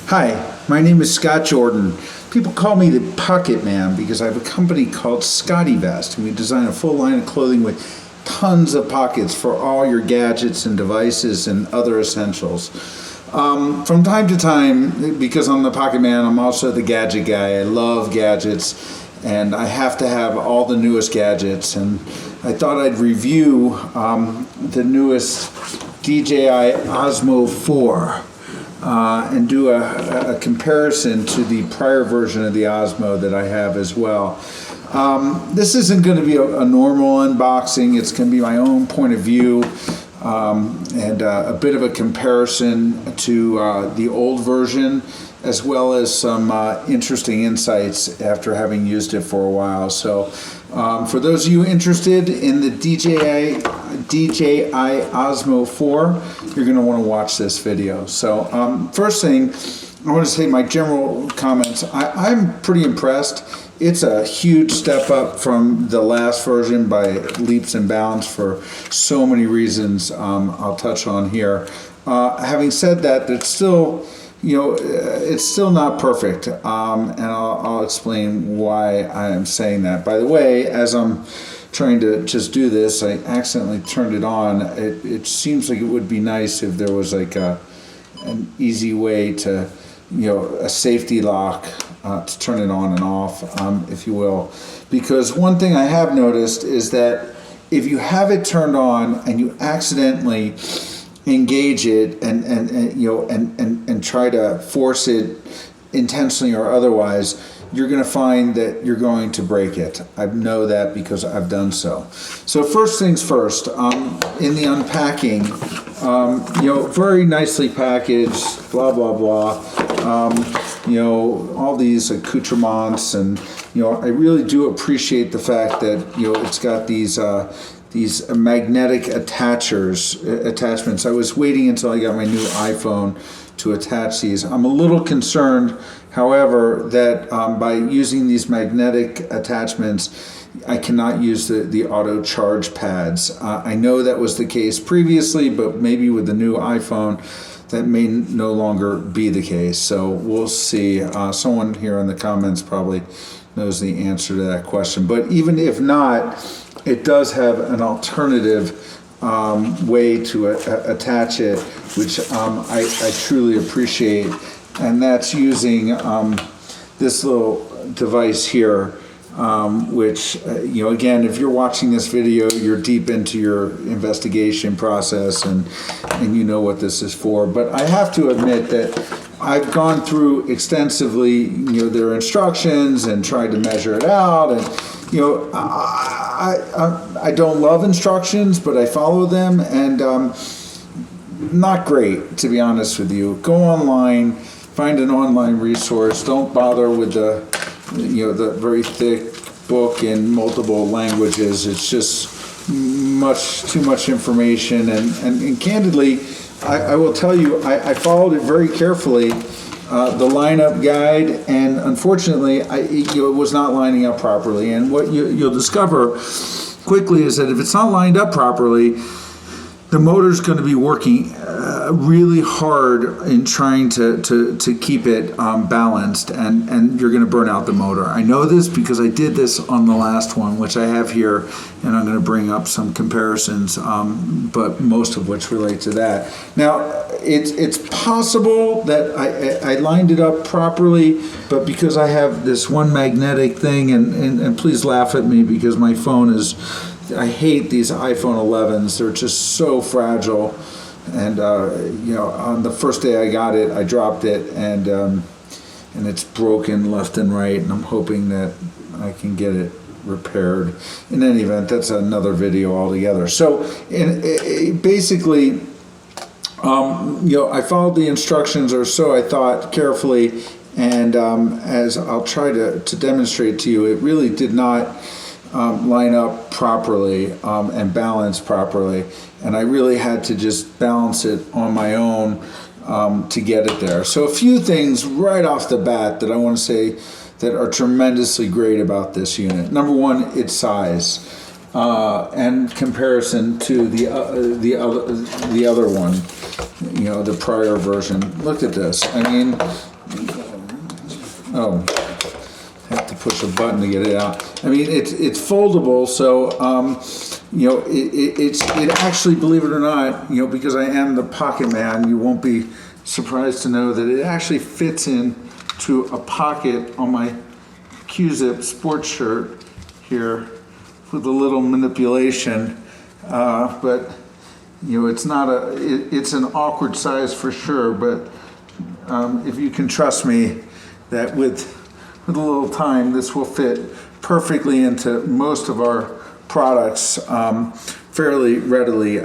Hi, my name is Scott Jordan. People call me the Pocket Man because I have a company called SCOTTeVEST, and we design a full line of clothing with tons of pockets for all your gadgets and devices and other essentials. From time to time, because I'm the Pocket Man, I'm also the gadget guy. I love gadgets, and I have to have all the newest gadgets. And I thought I'd review the newest DJI OM4 and do a comparison to the prior version of the Osmo that I have as well. This isn't going to be a normal unboxing. It's going to be my own point of view and a bit of a comparison to the old version, as well as some interesting insights after having used it for a while. So for those of you interested in the DJI Osmo 4, you're going to want to watch this video. So first thing, I want to say my general comments. I'm pretty impressed. It's a huge step up from the last version by leaps and bounds for so many reasons I'll touch on here. Having said that, it's still, it's still not perfect, and I'll explain why I am saying that. By the way, as I'm trying to just do this, I accidentally turned it on. It seems like it would be nice if there was like an easy way to, a safety lock to turn it on and off, if you will. Because one thing I have noticed is that if you have it turned on and you accidentally engage it and try to force it intentionally or otherwise, you're going to find that you're going to break it. I know that because I've done so. So first things first, in the unpacking, very nicely packaged, blah, blah, blah. All these accoutrements, and I really do appreciate the fact that it's got these magnetic attachments. I was waiting until I got my new iPhone to attach these. I'm a little concerned, however, that by using these magnetic attachments, I cannot use the auto charge pads. I know that was the case previously, but maybe with the new iPhone, that may no longer be the case. So we'll see. Someone here in the comments probably knows the answer to that question. But even if not, it does have an alternative way to attach it, which I truly appreciate, and that's using this little device here, which, again, if you're watching this video, you're deep into your investigation process and you know what this is for. But I have to admit that I've gone through extensively, their instructions and tried to measure it out, and I don't love instructions, but I follow them, and not great, to be honest with you. Go online, find an online resource. Don't bother with the very thick book in multiple languages. It's just too much information, and candidly, I will tell you, I followed it very carefully, the lineup guide, and unfortunately, it was not lining up properly. And what you'll discover quickly is that if it's not lined up properly, the motor's going to be working really hard in trying to keep it balanced, and you're going to burn out the motor. I know this because I did this on the last one, which I have here, and I'm going to bring up some comparisons, but most of which relate to that. Now, it's possible that I lined it up properly, but because I have this one magnetic thing, and please laugh at me because my phone is, I hate these iPhone 11s. They're just so fragile. And, on the first day I got it, I dropped it, and it's broken left and right, and I'm hoping that I can get it repaired. In any event, that's another video altogether. So, basically, I followed the instructions, or so I thought, carefully, and as I'll try to demonstrate to you, it really did not line up properly and balance properly, and I really had to just balance it on my own to get it there. So a few things right off the bat that I want to say that are tremendously great about this unit. Number one, its size and comparison to the other one, the prior version. Look at this. I mean, Oh, I have to push a button to get it out. I mean, it's foldable, so you know, it actually, believe it or not, you know, because I am the pocket man, you won't be surprised to know that it actually fits in to a pocket on my Q-zip sports shirt here with a little manipulation, but you know, it's not it's an awkward size for sure, but if you can trust me that with a little time, this will fit perfectly into most of our products fairly readily.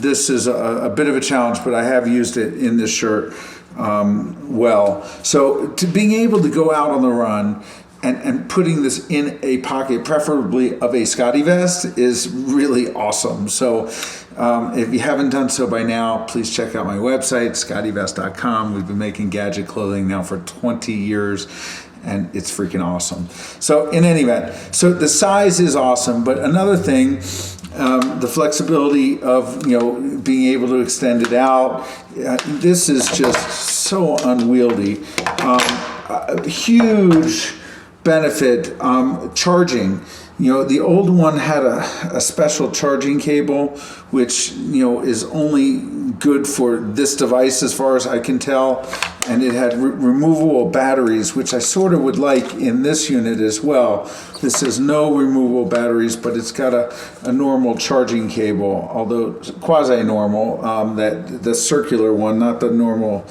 This is a bit of a challenge, but I have used it in this shirt well. So to being able to go out on the run and putting this in a pocket, preferably of a SCOTTeVEST, is really awesome. So if you haven't done so by now, please check out my website, SCOTTeVEST.com. We've been making gadget clothing now for 20 years, and it's freaking awesome. So in any event, so the size is awesome, but another thing, the flexibility of, you know, being able to extend it out, this is just so unwieldy. Huge benefit, charging. You know, the old one had a special charging cable, which, you know, is only good for this device as far as I can tell. And it had removable batteries, which I sort of would like in this unit as well. This has no removable batteries, but it's got a normal charging cable, although quasi-normal, that the circular one, not the normal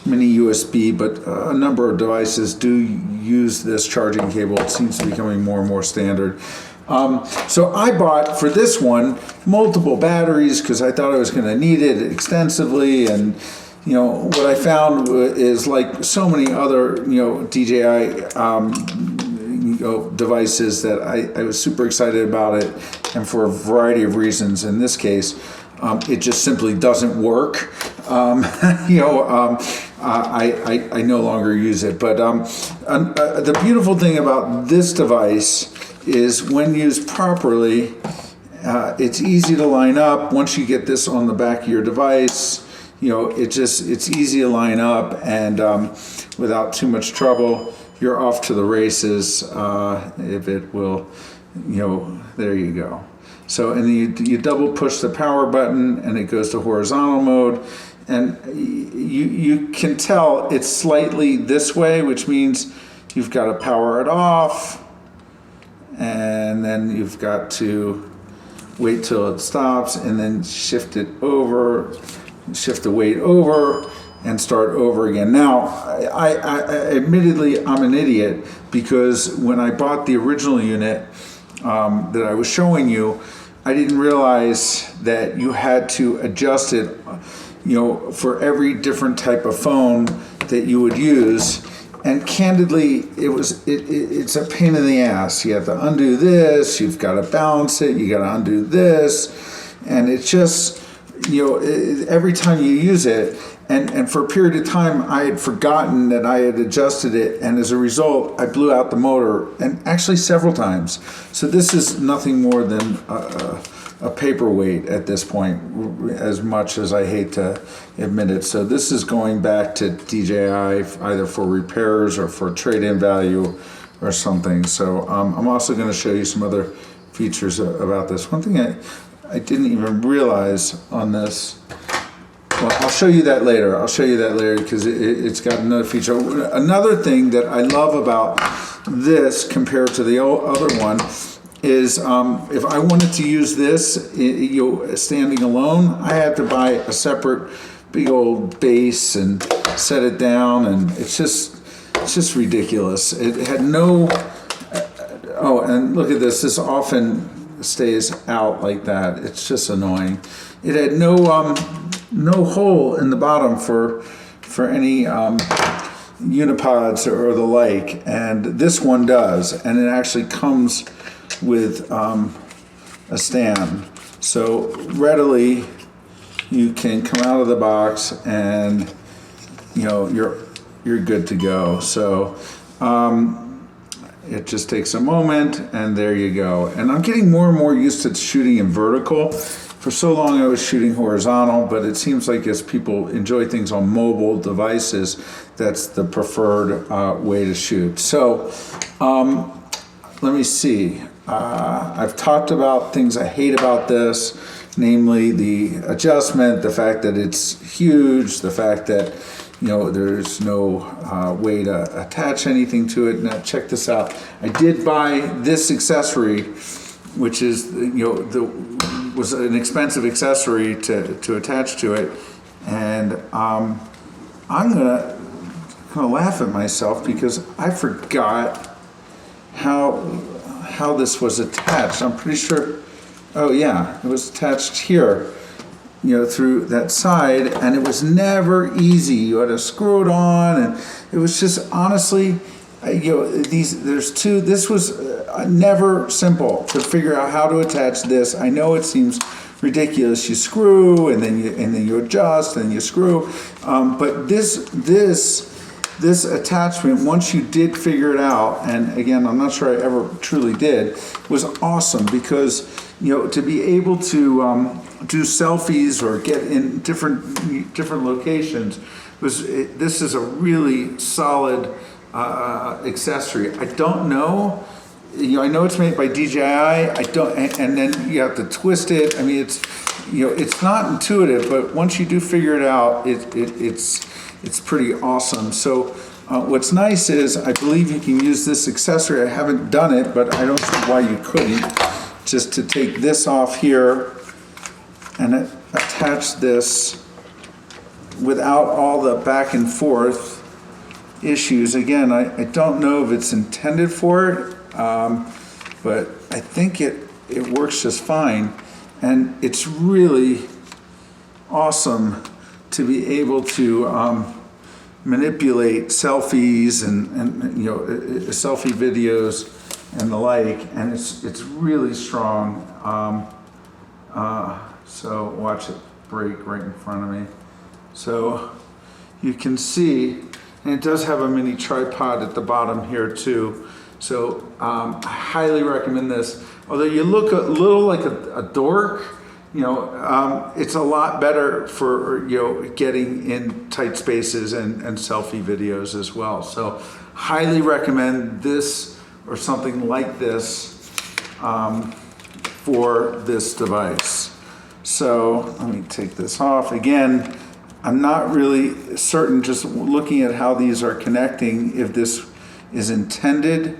mini USB, but a number of devices do use this charging cable. It seems to be becoming more and more standard. So I bought for this one multiple batteries because I thought I was going to need it extensively, and you know what I found is, like so many other, you know, DJI devices, that I was super excited about it, and for a variety of reasons. In this case, it just simply doesn't work. I no longer use it. But the beautiful thing about this device is, when used properly, it's easy to line up. Once you get this on the back of your device, you know, it's easy to line up, and without too much trouble, you're off to the races. If it will, you know, there you go. So, and you double push the power button, and it goes to horizontal mode, and you can tell it's slightly this way, which means you've got to power it off, and then you've got to wait till it stops, and then shift it over, shift the weight over, and start over again. Now, I admittedly, I'm an idiot, because when I bought the original unit that I was showing you, I didn't realize that you had to adjust it, you know, for every different type of phone that you would use. And candidly, it's a pain in the ass. You have to undo this, you've got to balance it, you got to undo this, and it's just, you know, every time you use it, and for a period of time, I had forgotten that I had adjusted it, and as a result, I blew out the motor, and actually several times. So this is nothing more than a paperweight at this point, as much as I hate to admit it. So this is going back to DJI, either for repairs or for trade-in value or something. So I'm also going to show you some other features about this. One thing I didn't even realize on this, well, I'll show you that later. I'll show you that later, because it's got another feature. Another thing that I love about this compared to the other one is, if I wanted to use this, you know, standing alone, I had to buy a separate big old base and set it down, and it's just ridiculous. It had no. Oh, and look at this. This often stays out like that. It's just annoying. It had no hole in the bottom for any unipods or the like, and this one does, and it actually comes with a stand, so readily you can come out of the box, and you know, you're good to go. So it just takes a moment, and there you go. And I'm getting more and more used to shooting in vertical, For so long I was shooting horizontal, but it seems like as people enjoy things on mobile devices, that's the preferred way to shoot. So let me see. I've talked about things I hate about this, namely the adjustment, the fact that it's huge, the fact that there's no way to attach anything to it. Now check this out. I did buy this accessory, which is was an expensive accessory to attach to it, and I'm gonna laugh at myself because I forgot how this was attached. I'm pretty sure. Oh yeah, it was attached here, through that side, and it was never easy. You had to screw it on, and it was just honestly, this was never simple to figure out how to attach this. I know it seems ridiculous. You screw, and then you adjust, and you screw, but this attachment, once you did figure it out, and again, I'm not sure I ever truly did, was awesome because to be able to do selfies or get in different locations this is a really solid accessory. I don't know. I know it's made by DJI. And then you have to twist it. I mean, it's not intuitive, but once you do figure it out, it's pretty awesome. So what's nice is I believe you can use this accessory. I haven't done it, but I don't see why you couldn't. Just to take this off here and attach this without all the back and forth issues. Again, I don't know if it's intended for it, but I think it works just fine. And it's really awesome to be able to manipulate selfies and selfie videos and the like, and it's really strong. So watch it break right in front of me. So you can see, and it does have a mini tripod at the bottom here too. So I highly recommend this. Although you look a little like a dork, it's a lot better for getting in tight spaces and selfie videos as well. So highly recommend this or something like this for this device. So let me take this off. Again, I'm not really certain, just looking at how these are connecting, if this is intended,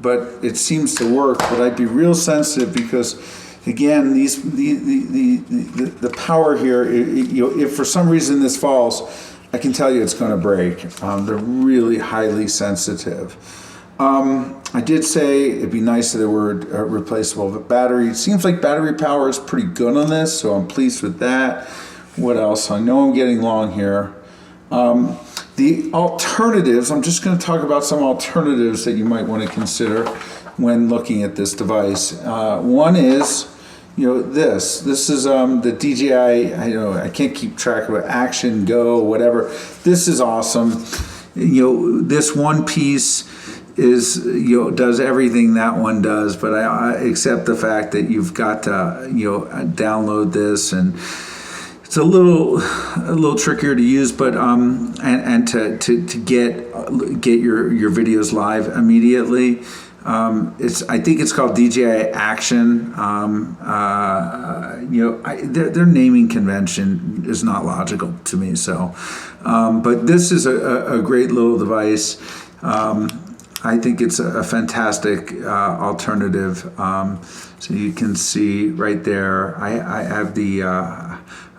but it seems to work. But I'd be real sensitive because, again, the power here, if for some reason this falls, I can tell you it's going to break. They're really highly sensitive. I did say it'd be nice if there were a replaceable battery. It seems like battery power is pretty good on this, so I'm pleased with that. What else? I know I'm getting long here. The alternatives, I'm just going to talk about some alternatives that you might want to consider when looking at this device. One is, this is the DJI, I can't keep track of it, Action, Go, whatever. This is awesome. This one piece is does everything that one does, but I accept the fact that you've got to download this, and it's a little trickier to use, but and to get your videos live immediately. I think it's called DJI Action. Their naming convention is not logical to me. So, but this is a great little device. I think it's a fantastic alternative. So you can see right there, I have the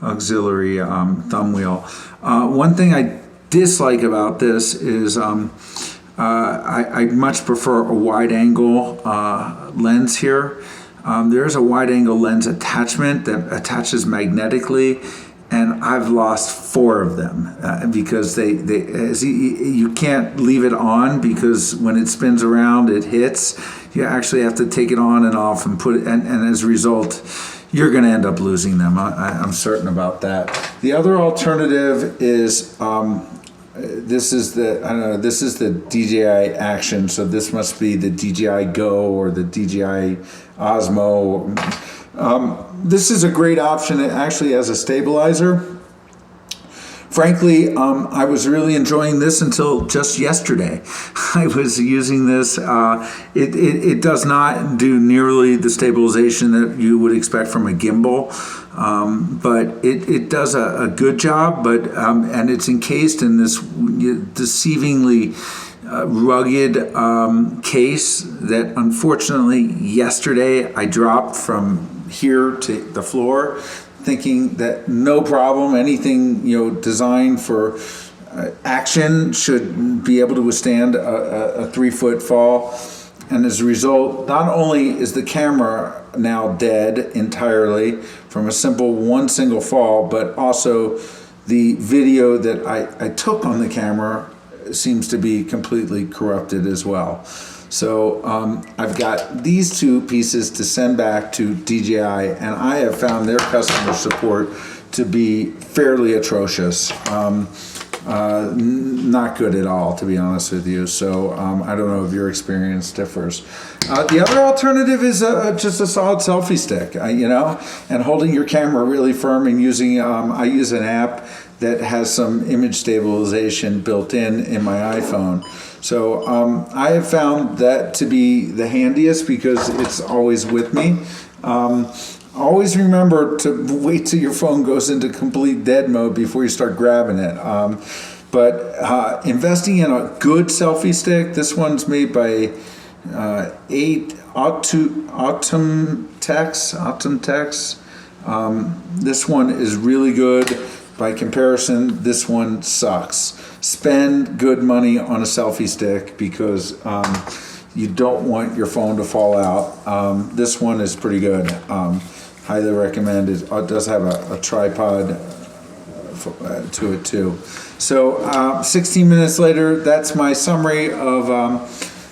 auxiliary thumb wheel. One thing I dislike about this is I much prefer a wide angle lens here. There's a wide angle lens attachment that attaches magnetically, and I've lost 4 of them because you can't leave it on, because when it spins around it hits. You actually have to take it on and off and put it, and as a result you're going to end up losing them. I'm certain about that. The other alternative is this is the DJI Action, so this must be the DJI Go or the DJI Osmo. This is a great option actually as a stabilizer. Frankly, I was really enjoying this until just yesterday. I was using this. It does not do nearly the stabilization that you would expect from a gimbal, but it does a good job. But and it's encased in this deceivingly rugged case that unfortunately yesterday I dropped from here to the floor, thinking that no problem, anything designed for action should be able to withstand a 3-foot fall. And as a result, not only is the camera now dead entirely from a one single fall, but also the video that I took on the camera seems to be completely corrupted as well. So I've got these two pieces to send back to DJI, and I have found their customer support to be fairly atrocious. Not good at all, to be honest with you. So I don't know if your experience differs. The other alternative is just a solid selfie stick, and holding your camera really firm and using, I use an app that has some image stabilization built in my iPhone. So I have found that to be the handiest because it's always with me. Always remember to wait till your phone goes into complete dead mode before you start grabbing it. But investing in a good selfie stick, this one's made by Autumtex. This one is really good. By comparison, this one sucks. Spend good money on a selfie stick because you don't want your phone to fall out. This one is pretty good. Highly recommend it. It does have a tripod to it too. So 16 minutes later, that's my summary of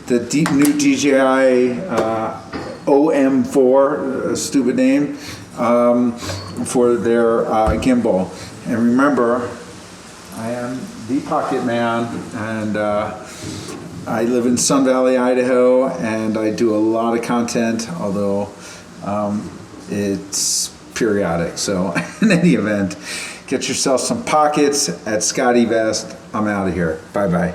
the new DJI OM4, a stupid name, for their gimbal. And remember, I am the Pocket Man, and I live in Sun Valley, Idaho, and I do a lot of content, although it's periodic. So in any event, get yourself some pockets at SCOTTeVEST. I'm out of here. Bye-bye.